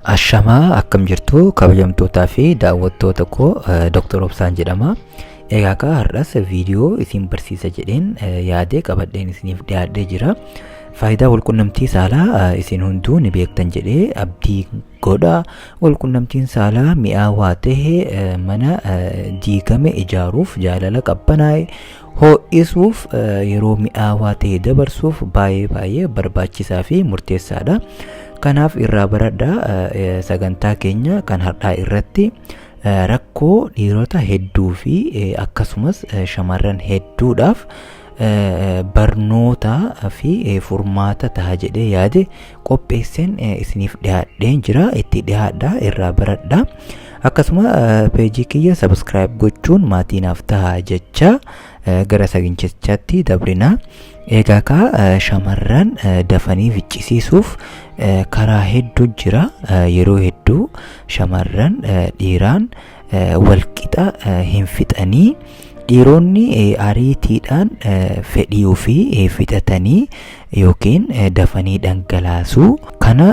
Ashamaa akkam jirtu kabajamtootaa fi daawwattoota koo Dr. Obsaan jedhama. Egaa har'as viidiyoo isin barsiisa jedheen yaadee qabadheen isiniif dhiyaadhee jira. Faayidaa walqunnamtii saalaa isin hunduu ni beektan jedhee abdii godha. Walqunnamtiin saalaa mi'aawaa ta'e mana diigame ijaaruuf, jaalala qabbanaa'e ho'isuuf, yeroo mi'aawaa ta'e dabarsuuf baay'ee barbaachisaa fi murteessaadha. Kanaaf irraa baradhaa sagantaa keenya kan har'aa irratti rakkoo dhiirota hedduu fi akkasumas shamarran hedduudhaaf barnoota fi furmaata ta'a jedhee yaade qopheesseen isiniif dhiyaadheen jira. Itti dhiyaadhaa, irraa baradhaa. Akkasuma peejii kiyya subscribe gochuun maatiinaaf ta'a jecha gara sagantichaatti dabrinaa. Egaa shamarran dafanii ficcisiisuuf karaa hedduu jira. Yeroo hedduu shamarran dhiiraan walqixa hin fixanii, dhiironni ariitiidhaan fedhii ofii fixatanii yookiin dafanii dhangalaasuu kana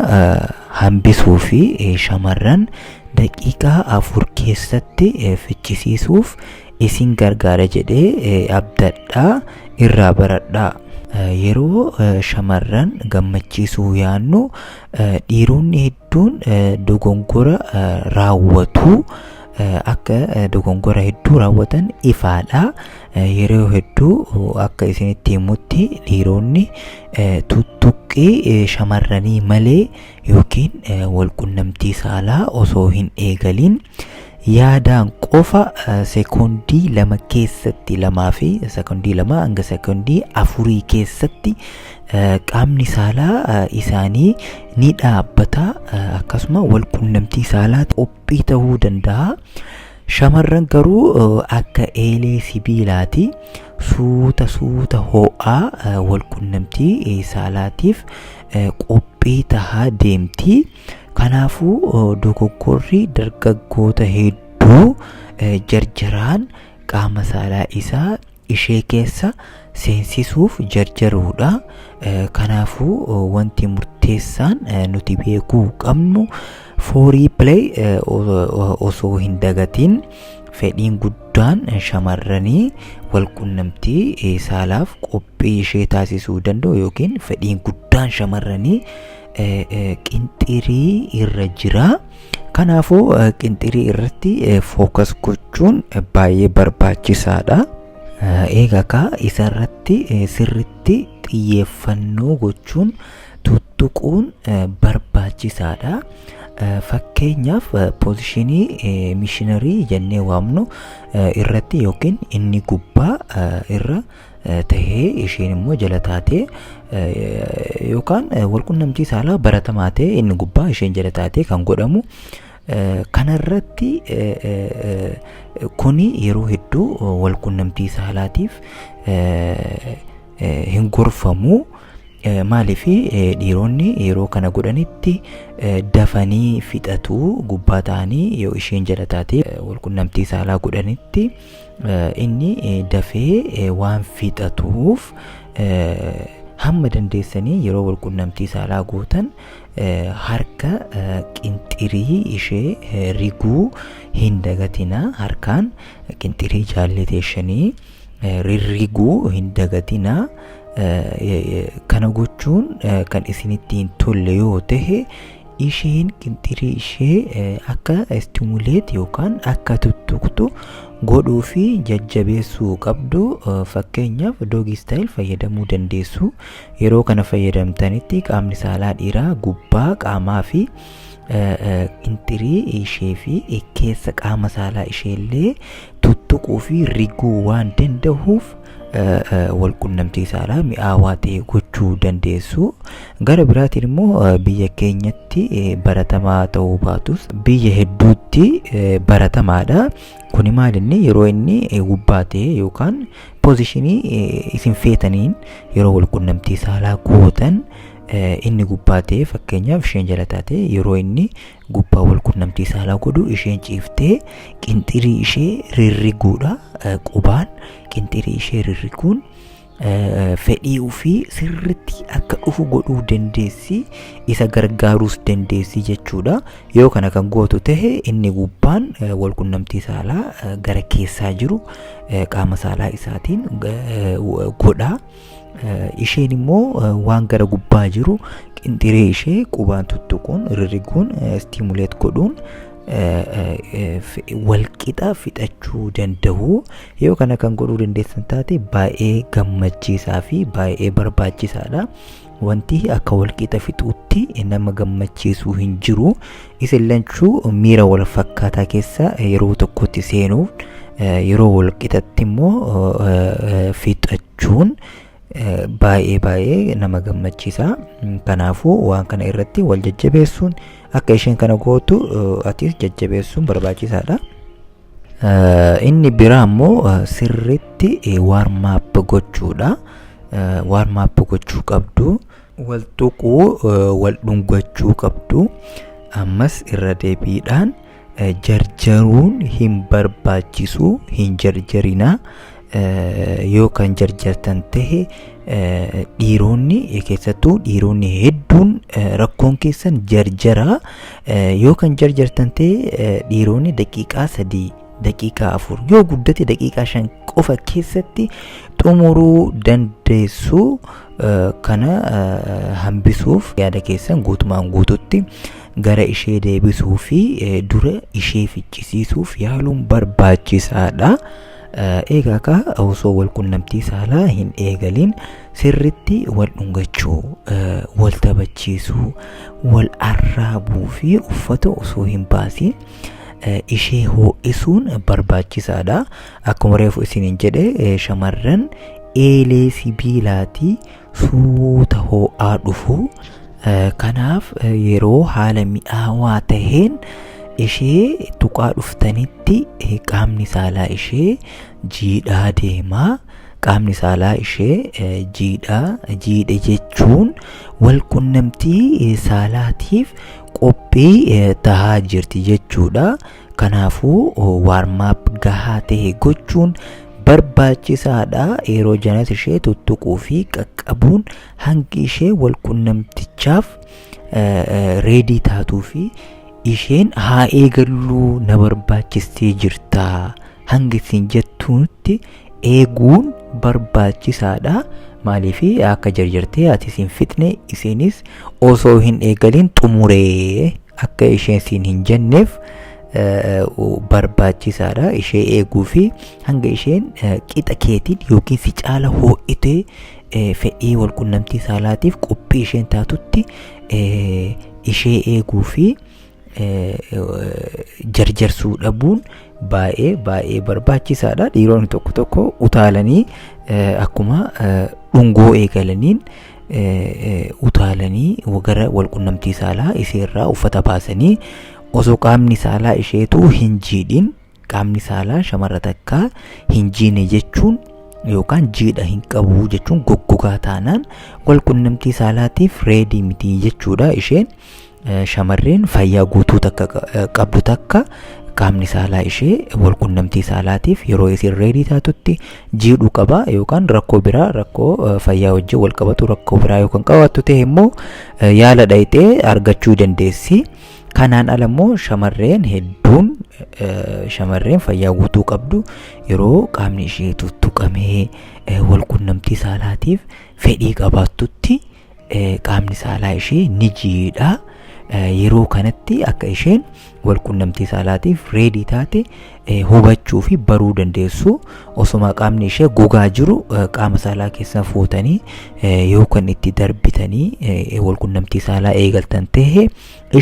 hambisuu fi shamarran daqiiqaa 4 keessatti ficcisiisuuf isin gargaara jedhee abdadhaa, irraa baradhaa. Yeroo shamarran gammachiisuu yaannu dhiironni hedduun dogongora raawwatu. Akka dogongora hedduu raawwatan ifaadha. Yeroo hedduu akka isinitti himutti dhiironni tuttuqqii shamarranii malee yookiin walqunnamtii saalaa osoo hin eegalin yaadaan qofa sekoondii 2 keessatti, 2 fi sekoondii 2 hanga sekoondii 4 keessatti qaamni saalaa isaanii ni dhaabbata. Akkasuma walqunnamtii saalaa qophii ta'uu danda'a. Shamarran garuu akka eelee sibiilaati suuta ho'aa walqunnamtii saalaatiif qophii tahaa deemti. Kanaafuu dogoggorri dargaggoota hedduu jarjaraan qaama saalaa isaa ishee keessa seensisuuf jarjaruudha. Kanaafuu wanti murteessaan nuti beekuu qabnu foorii play osoo hin dagatin fedhiin guddaan shamarranii walqunnamtii saalaaf qophii ishee taasisuu danda'u yookiin fedhiin guddaan shamarranii qinxirii irra jira. Kanaafuu qinxirii irratti fookas gochuun baay'ee barbaachisaadha. Egaa isarratti sirritti xiyyeeffannoo gochuun tuttuquun barbaachisaadha. Fakkeenyaaf poozishinii mishiinarii jennee waamnu irratti yookiin inni gubbaa irra tahee isheen immoo jala taatee yookaan walqunnamtii saalaa baratamaa ta'e inni gubbaa isheen jala taatee kan godhamu. Kanarratti kuni yeroo hedduu walqunnamtii saalaatiif hin gorfamu. Maaliif dhiironni yeroo kana godhanitti dafanii fixatu gubbaa ta'anii yoo isheen jala taatee walqunnamtii saalaa godhanitti inni dafee waan fixatuuf hamma dandeessanii yeroo walqunnamtii saalaa gootan harka qinxirii ishee riguu hin dagatina. Harkaan qinxirii jaallatanii rirriguu hin dagatina. Kana gochuun kan isinitti hin tolle yoo ta'e isheen qinxirii ishee akka stimuleet yookaan akka tuttuqtu godhuu fi jajjabeessuu qabdu. Fakkeenyaaf doogi istaayil fayyadamuu dandeessu. Yeroo kana fayyadamtanitti qaamni saalaa dhiiraa gubbaa qaamaa fi qinxirii ishee fi keessa qaama saalaa isheellee tuttuquu fi riguu waan danda'uuf walqunnamtii saalaa mi'aawaa ta'e gochuu dandeessu. Gara biraatiin immoo biyya keenyatti baratamaa ta'uu baatus biyya hedduutti baratamaadha. Kuni maalinni yeroo inni gubbaa ta'e yookaan poozishinii isin feetaniin yeroo walqunnamtii saalaa gootan inni gubbaa ta'e fakkeenyaaf isheen jala taate yeroo inni gubbaa walqunnamtii saalaa godhu isheen ciiftee qinxirii ishee rirriguudha. Qubaan qinxirii ishee rirriguun fedhii ofii sirriitti akka dhufu godhuu dandeessi, isa gargaaruus dandeessi jechuudha. Yoo kana kan gootu tahe inni gubbaan walqunnamtii saalaa gara keessaa jiru qaama saalaa isaatiin godha. Isheen immoo waan gara gubbaa jiru qinxiree ishee qubaan tuttuquun rirriguun stimuleet godhuun walqixa fixachuu danda'u. Yoo kana kan godhuu dandeessan taate baay'ee gammachiisaa fi baay'ee barbaachisaadha. Wanti akka walqixa fixuutti nama gammachiisuu hin jiru. Isin lachuu miira wal fakkaataa keessa yeroo tokkotti seenuuf yeroo walqixatti immoo fixachuun baay'ee nama gammachiisa. Kanaafuu waan kana irratti wal jajjabeessuun akka isheen kana gootu atis jajjabeessuun barbaachisaadha. Inni biraa immoo sirriitti warm-up gochuudha. Warm-up gochuu qabdu, wal tuquu, wal dhungachuu qabdu. Ammas irra deebiidhaan jarjaruun hin barbaachisu, hin jarjarina. Yoo kan jarjartan tahe dhiironni keessattuu dhiironni hedduun rakkoon keessan jarjara. Yoo kan jarjartan tahe dhiironni daqiiqaa 3 daqiiqaa 4 yoo guddate daqiiqaa 5 qofa keessatti xumuruu dandeessu. Kana hambisuuf yaada keessan guutumaan guututti gara ishee deebisuu fi dura ishee ficcisiisuuf yaaluun barbaachisaadha. Egaa osoo walqunnamtii saalaa hin eegalin sirriitti wal dhungachuu, wal taphachiisuu, wal arraabuu fi uffata osoo hin baasin ishee ho'isuun barbaachisaadha. Akkuma reefu isiniin jedhe shamarran eelee sibiilaatii suuta ho'aa dhufu. Kanaaf yeroo haala mi'aawaa taheen ishee tuqaa dhuftanitti qaamni saalaa ishee jiidhaa deemaa. Qaamni saalaa ishee jiidhe jechuun walqunnamtii saalaatiif qophii tahaa jirti jechuudha. Kanaafuu warm-up gahaa ta'e gochuun barbaachisaadha. Yeroo janas ishee tuttuquu fi qaqqabuun hangi ishee walqunnamtichaaf reedii taatuu fi isheen haa eegalluu na barbaachistee jirta hangi isin jettuutti eeguun barbaachisaadha. Maaliif akka jarjartee ati isin fixne isinis osoo hin eegalin xumuree akka isheen siin hin jenneef barbaachisaadha. Ishee eeguu fi hanga isheen qixa keetiin yookiin si caala ho'itee fedhii walqunnamtii saalaatiif qophii isheen taatutti ishee eeguu fi jarjarsuu dhabuun baay'ee barbaachisaadha. Dhiironni tokko tokko utaalanii akkuma dhungoo eegalaniin utaalanii gara walqunnamtii saalaa iseerraa uffata baasanii osoo qaamni saalaa isheetu hin jiidhin, qaamni saalaa shamarra takkaa hin jiine jechuun yookaan jiidha hin qabu jechuun goggogaa taanaan walqunnamtii saalaatiif reedii miti jechuudha. Isheen shamarreen fayyaa guutuu takka qabdu takka qaamni saalaa ishee walqunnamtii saalaatiif yeroo isin reedii taatutti jiidhuu qaba. Yookaan rakkoo biraa rakkoo fayyaa wajjin wal qabatu rakkoo biraa yookaan qabaattu ta'e immoo yaala dhayxee argachuu dandeessi. Kanaan ala immoo shamarreen hedduun shamarreen fayyaa guutuu qabdu yeroo qaamni ishee tuttuqamee walqunnamtii saalaatiif fedhii qabaattutti qaamni saalaa ishee ni jiidha. Yeroo kanatti akka isheen walqunnamtii saalaatiif reedii taate hubachuu fi baruu dandeessu. Osoma qaamni ishee gogaa jiru qaama saalaa keessaa fuutanii yookaan itti darbitanii walqunnamtii saalaa eegaltan ta'e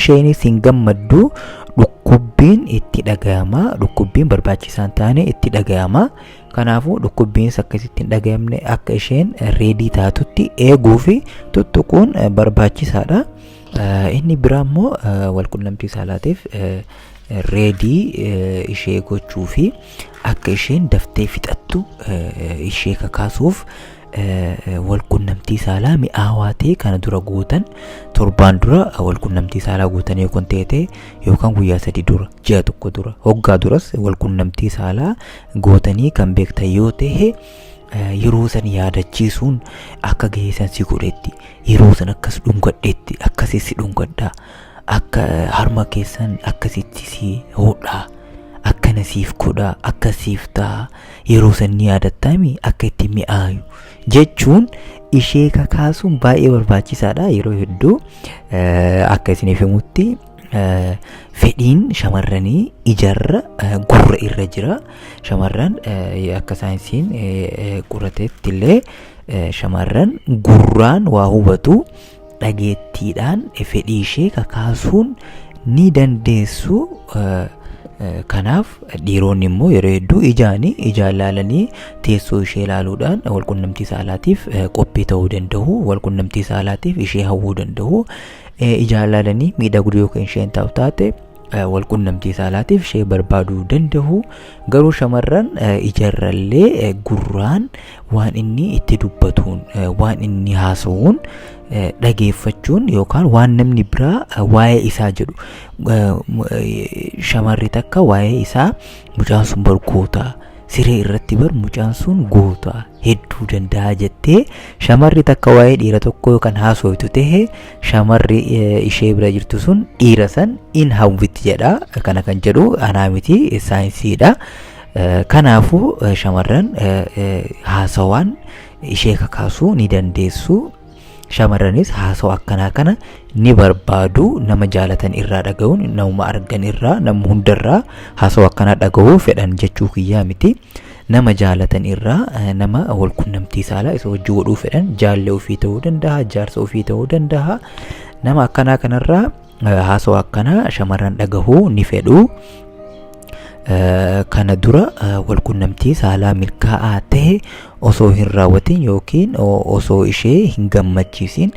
isheenis hin gammaddu. Dhukkubbiin itti dhagayama. Dhukkubbiin barbaachisaan taane itti dhagayama. Kanaafuu dhukkubbiinis akkasitti hin dhagayamne akka isheen reedii taatutti eeguu fi tuttuquun barbaachisaadha. Inni biraa immoo walqunnamtii saalaatiif reedii ishee gochuu fi akka isheen daftee fixattu ishee kakaasuuf walqunnamtii saalaa mi'aawaa ta'e kana dura gootan torbaan dura walqunnamtii saalaa gootan yoo ta'e yookaan guyyaa 3 dura ji'a tokko dura hoggaa duras walqunnamtii saalaa gootanii kan beektan yoo ta'e yeroo san yaadachiisuun akka geessan si godhetti yeroo san akkas dhungadhetti akkasii si dhungadhaa akka harma keessan akkasitti si hodhaa akkana siif godhaa akkasiif ta'a yeroo san ni yaadattaami akka itti mi'aayu jechuun ishee kakaasuun baay'ee barbaachisaadha. Yeroo hedduu akka isiniif himutti fedhiin shamarranii ijarra gurra irra jira. Shamarran akka saayinsiin qorateetti illee shamarran gurraan waa hubatu dhageettiidhaan fedhii ishee kakaasuun ni dandeessu. Kanaaf dhiironni immoo yeroo hedduu ijaan ilaalanii teessoo ishee ilaaluudhaan walqunnamtii saalaatiif qophii ta'uu danda'u. Walqunnamtii saalaatiif ishee hawwuu danda'u. Ijaan ilaalanii miidhagduu yookaan isheen taa'u taate walqunnamtii saalaatiif ishee barbaaduu danda'u. Garuu shamarran ijarrallee gurraan waan inni itti dubbatuun waan inni haasa'uun dhageeffachuun yookaan waan namni biraa waa'ee isaa jedhu shamarri takka waa'ee isaa mucaan sun bar goota siree irratti bar mucaan sun goota hedduu danda'a jettee shamarri takka waa'ee dhiira tokko yookaan haasoftu ta'e shamarri ishee bira jirtu sun dhiira san in hawwiti jedha. Kana kan jedhu anaa miti saayinsiidha. Kanaafuu shamarran haasawaan ishee kakaasuu ni dandeessu. Shamarranis haasawaa akkanaa kana ni barbaadu. Nama jaalatan irraa dhaga'uun nama argan irraa nama hundarraa haasawaa akkanaa dhaga'uu fedhan jechuu kiyyaa miti. Nama jaalatan irraa nama walqunnamtii saalaa isa wajjin godhuu fedhan jaallee ofii ta'uu danda'a jaarsa ofii ta'uu danda'a. Nama akkanaa kanarraa haasawaa akkanaa shamarran dhaga'uu ni fedhu. Kana dura walqunnamtii saalaa milkaa'aa ta'e osoo hin raawwatin yookiin osoo ishee hin gammachiisin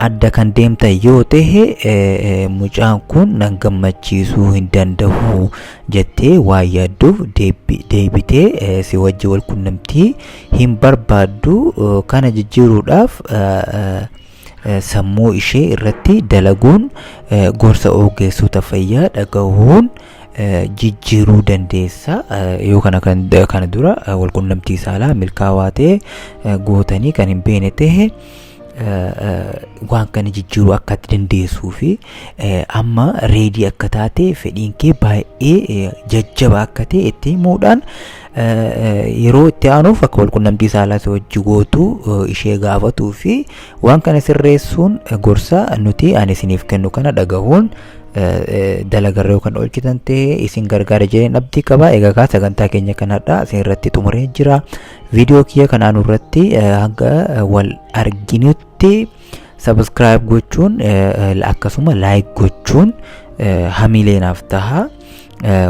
adda kan deemtan yoo ta'e mucaan kun nan gammachiisuu hin danda'u jettee waa yaadduuf deebitee si wajji walqunnamtii hin barbaaddu. Kana jijjiiruudhaaf sammuu ishee irratti dalaguun gorsa ogeessota fayyaa dhaga'uun jijjiiruu dandeessa. Yoo kana dura walqunnamtii saalaa milkaa'aa ta'e gootanii kan hin beekne ta'e waan kana jijjiiruu akka dandeessuu fi amma reedii akka taate fedhiin kee baay'ee jajjaba akka ta'e itti himuudhaan yeroo itti aanuuf akka walqunnamtii saalaa wajji gootu ishee gaafatuu fi waan kana sirreessuun gorsa nuti ani isiniif kennu kana dhagahuun dalagarra yookaan oolchitan ta'e isin gargaara jedheen abdii qaba. Egaa sagantaa keenya kanadha isin irratti xumuree jira. Viidiyoo kiyya kanaan irratti hanga wal arginutti subscribe gochuun akkasuma like gochuun hamileenaaf taha.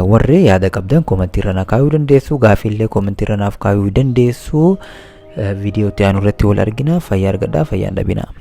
Warri yaada qabdan komentii irra kaa'uu dandeessu. Gaaffiillee komentii irra naaf kaa'uu dandeessu. Viidiyoo itti aanu irratti wal argina. Fayyaa argadhaa, fayyaa dhabinaa.